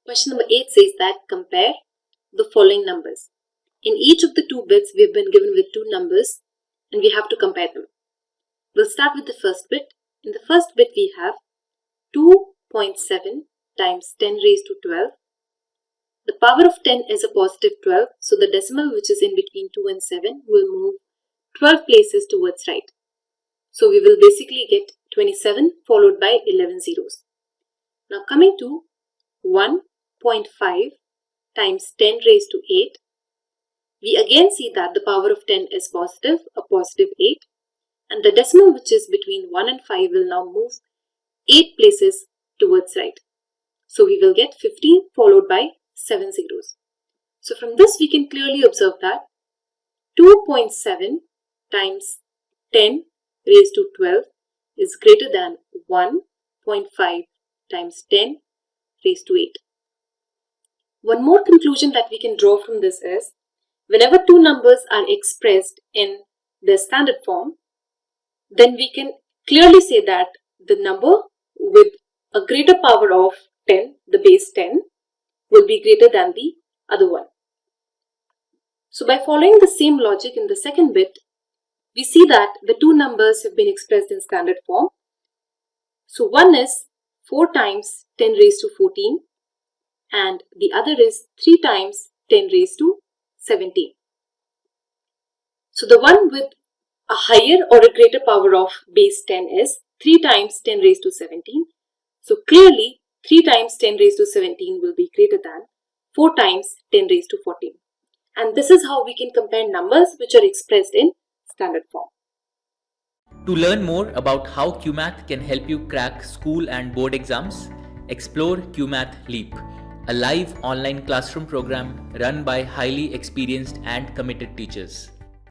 Question number 8 says that compare the following numbers. In each of the two bits, we've been given with two numbers and we have to compare them. We'll start with the first bit. In the first bit, we have 2.7 times 10 raised to 12. The power of 10 is a positive 12, so the decimal which is in between 2 and 7 will move 12 places towards right. So we will basically get 27 followed by 11 zeros. Now coming to 1.5 times 10 raised to 8. We again see that the power of 10 is positive, a positive 8, and the decimal which is between 1 and 5 will now move 8 places towards right. So we will get 15 followed by 7 zeros. So from this we can clearly observe that 2.7 times 10 raised to 12 is greater than 1.5 times 10 raised to 8. One more conclusion that we can draw from this is, whenever two numbers are expressed in their standard form, then we can clearly say that the number with a greater power of 10, the base 10, will be greater than the other one. So by following the same logic in the second bit, we see that the two numbers have been expressed in standard form. So one is 4 times 10 raised to 14 and the other is 3 times 10 raised to 17. So the one with a higher or a greater power of base 10 is 3 times 10 raised to 17. So clearly 3 times 10 raised to 17 will be greater than 4 times 10 raised to 14. And this is how we can compare numbers which are expressed in standard form. To learn more about how QMath can help you crack school and board exams, explore QMath Leap, a live online classroom program run by highly experienced and committed teachers.